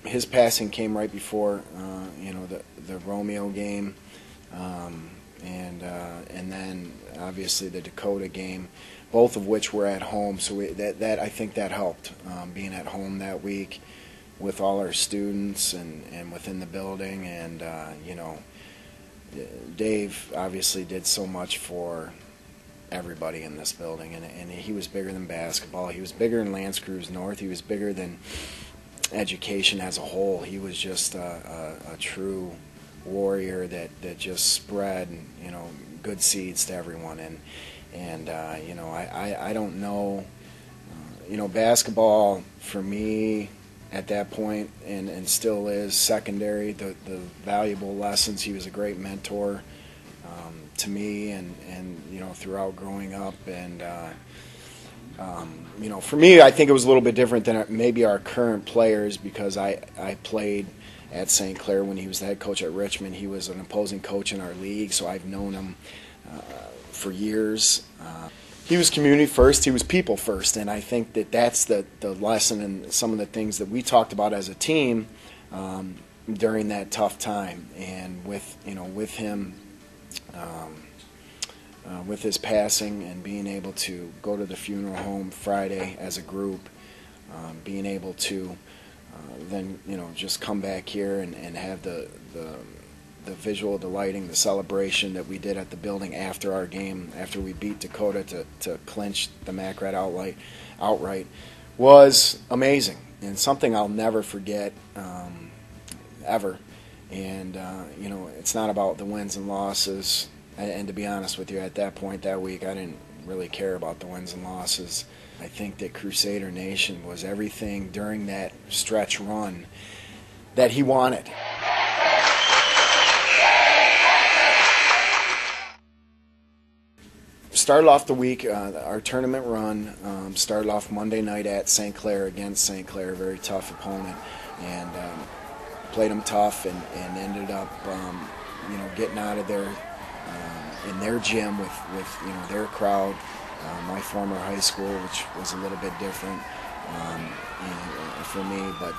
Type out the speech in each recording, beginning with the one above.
his passing came right before the Romeo game, and then obviously the Dakota game, both of which were at home. So that I think that helped, being at home that week with all our students and within the building. And Dave obviously did so much for everybody in this building, and he was bigger than basketball. He was bigger than Creuse North. He was bigger than education as a whole. He was just a true warrior that just spread good seeds to everyone. I don't know, basketball for me at that point and still is secondary. The valuable lessons. He was a great mentor to me and throughout growing up. And for me, I think it was a little bit different than maybe our current players, because I played at St. Clair when he was the head coach at Richmond. He was an opposing coach in our league, so I've known him for years. He was community first, he was people first, and I think that's the lesson and some of the things that we talked about as a team during that tough time. And with him, with his passing and being able to go to the funeral home Friday as a group, being able to then just come back here and have the visual delighting, the celebration that we did at the building after our game, after we beat Dakota to clinch the MAC-Red outright, was amazing and something I'll never forget ever. And it's not about the wins and losses. And to be honest with you, at that point that week, I didn't really care about the wins and losses. I think that Crusader Nation was everything during that stretch run that he wanted. Started off the week, our tournament run started off Monday night at St. Clair against St. Clair, a very tough opponent, and played them tough and ended up getting out of there in their gym with their crowd, my former high school, which was a little bit different for me, but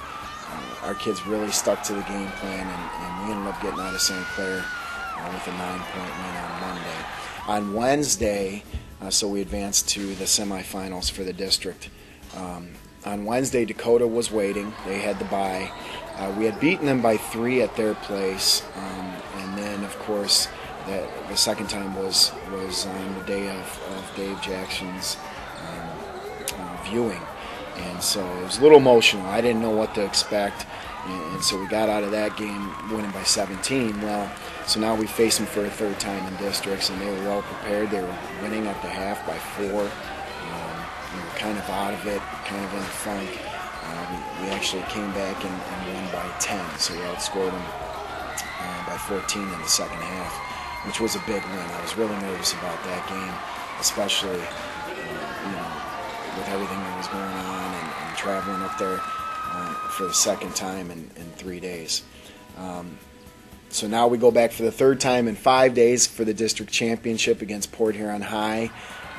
our kids really stuck to the game plan, and we ended up getting out of St. Clair with a 9-point win on Monday. On Wednesday, so we advanced to the semifinals for the district. On Wednesday, Dakota was waiting. They had the bye. We had beaten them by 3 at their place, and then, of course, the second time was on the day of Dave Jackson's viewing. And so it was a little emotional. I didn't know what to expect, and so we got out of that game winning by 17. Well, so now we face them for a third time in districts, and they were well prepared. They were winning at the half by 4. We were kind of out of it, kind of in the funk. We actually came back and won by 10, so we outscored them by 14 in the second half, which was a big win. I was really nervous about that game, especially with everything that was going on and traveling up there for the second time in 3 days. So now we go back for the third time in 5 days for the district championship against Port Huron High.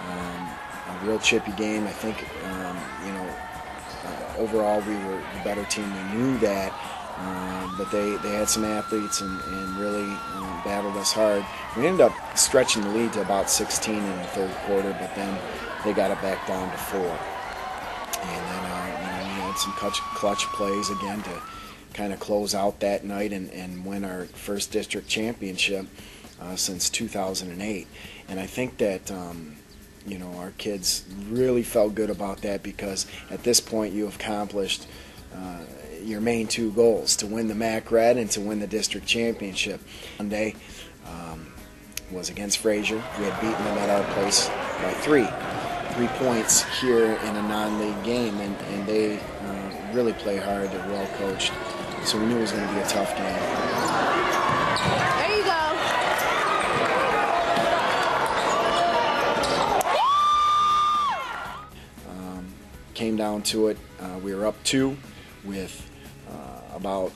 A real chippy game. I think overall we were the better team. We knew that, but they had some athletes and really battled us hard. We ended up stretching the lead to about 16 in the third quarter, but then they got it back down to 4. And then we had some clutch plays again to kind of close out that night and win our first district championship since 2008. And I think that our kids really felt good about that, because at this point you have accomplished your main 2 goals, to win the MAC-Red and to win the district championship. Monday was against Fraser. We had beaten them at our place by 3 points here in a non-league game, and they really play hard. They're well coached, so we knew it was going to be a tough game. There you go. Came down to it. We were up 2 with about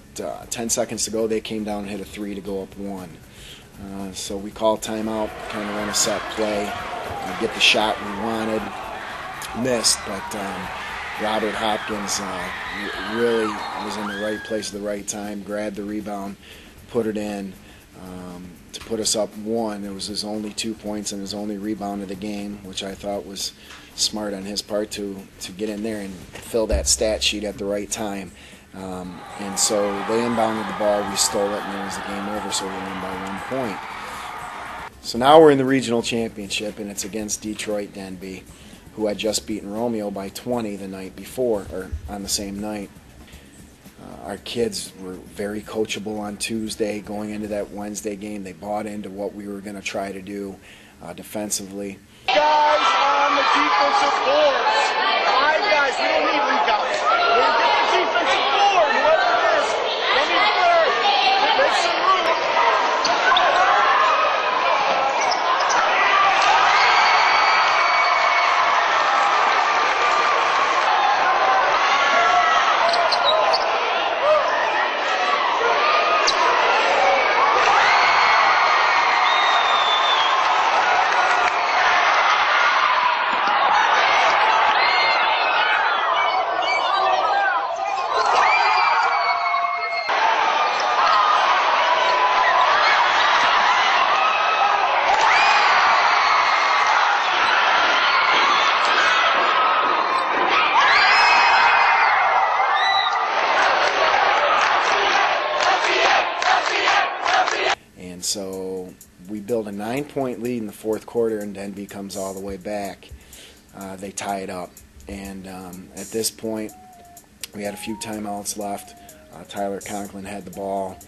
10 seconds to go. They came down and hit a 3 to go up 1. So we called timeout, kind of run a set play, get the shot we wanted. Missed, but Robert Hopkins really was in the right place at the right time, grabbed the rebound, put it in to put us up 1. It was his only 2 points and his only rebound of the game, which I thought was smart on his part to get in there and fill that stat sheet at the right time. And so they inbounded the ball, we stole it, and then it was the game over, so we won by 1 point. So now we're in the regional championship, and it's against Detroit Denby, who had just beaten Romeo by 20 the night before, or on the same night. Our kids were very coachable on Tuesday. Going into that Wednesday game, they bought into what we were going to try to do defensively. Guys on the defensive boards. 5 guys, we don't need rebounds. When you get the defensive board, whoever it is, let me play. Make some room. And so we build a 9-point lead in the fourth quarter, and Denby comes all the way back. They tie it up. And at this point, we had a few timeouts left. Tyler Conklin had the ball,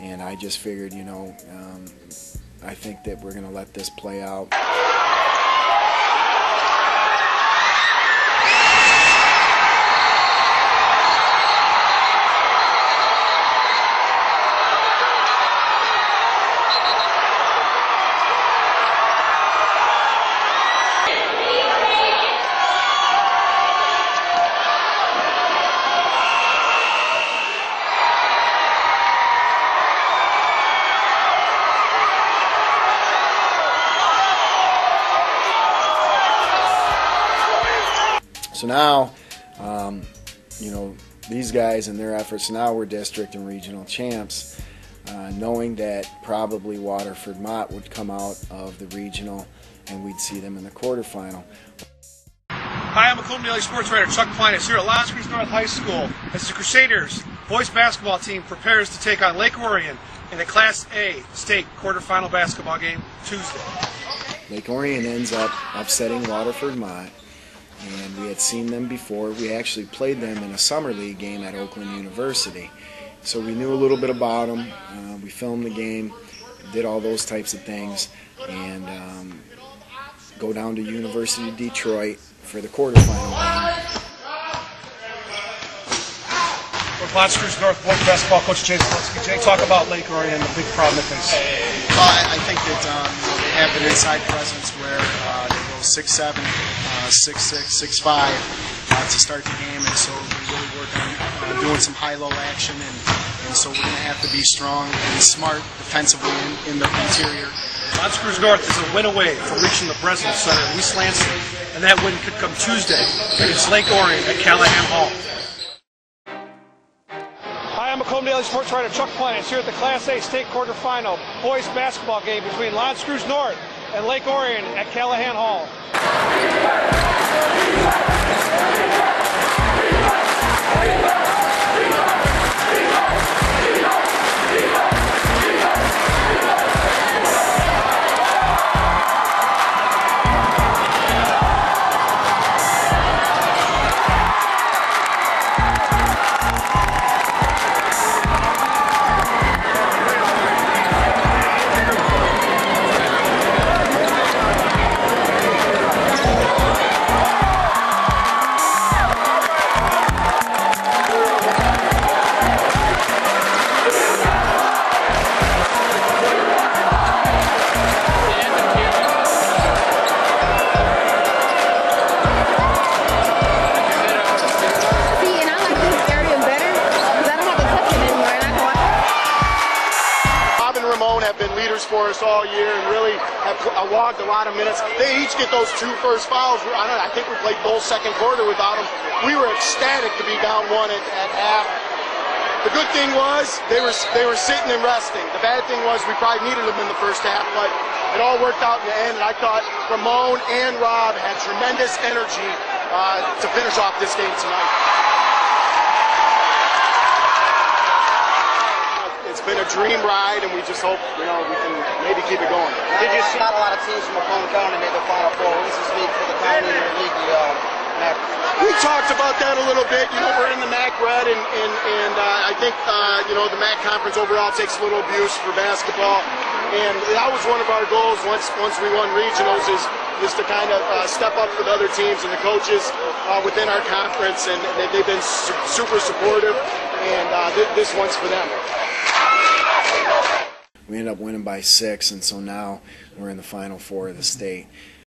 and I just figured, I think that we're going to let this play out. So now, these guys and their efforts, now we're district and regional champs, knowing that probably Waterford Mott would come out of the regional and we'd see them in the quarterfinal. Hi, I'm Macomb Daily Sports writer Chuck Plinus here at Creuse North High School as the Crusaders boys basketball team prepares to take on Lake Orion in the Class A state quarterfinal basketball game Tuesday. Lake Orion ends up upsetting Waterford Mott, and we had seen them before. We actually played them in a summer league game at Oakland University, so we knew a little bit about them. We filmed the game, did all those types of things, and go down to University of Detroit for the quarterfinal game. We're Creuse North boys basketball coach Jay Zielinski. Jay, talk about Lake Orion and the big problem that they face. I think that they have an inside presence where they go 6'7", 6'6", 6'5" to start the game, and so we really work on doing some high-low action, and so we're going to have to be strong and smart defensively in the interior. Creuse North is a win away from reaching the Breslin Center in East Lansing, and that win could come Tuesday against Lake Orion at Callahan Hall. Hi, I'm Macomb Daily Sports writer Chuck Plinus here at the Class A state quarterfinal boys basketball game between Creuse North and Lake Orion at Callahan Hall. players for us all year and really have logged a lot of minutes. They each get those 2 first fouls. I think we played the whole second quarter without them. We were ecstatic to be down 1 at half. The good thing was they were sitting and resting. The bad thing was we probably needed them in the first half, but it all worked out in the end. And I thought Ramon and Rob had tremendous energy to finish off this game tonight. It's been a dream ride, and we just hope we can maybe keep it going. Did you see not a lot of teams from Macomb County made the Final Four? What does this mean for the county and the league? We talked about that a little bit. We're in the MAC Red, and I think the MAC Conference overall takes a little abuse for basketball, and that was one of our goals once we won regionals is to kind of step up for the other teams and the coaches within our conference, and they've been super supportive, and this one's for them. We ended up winning by 6, and so now we're in the Final Four of the state.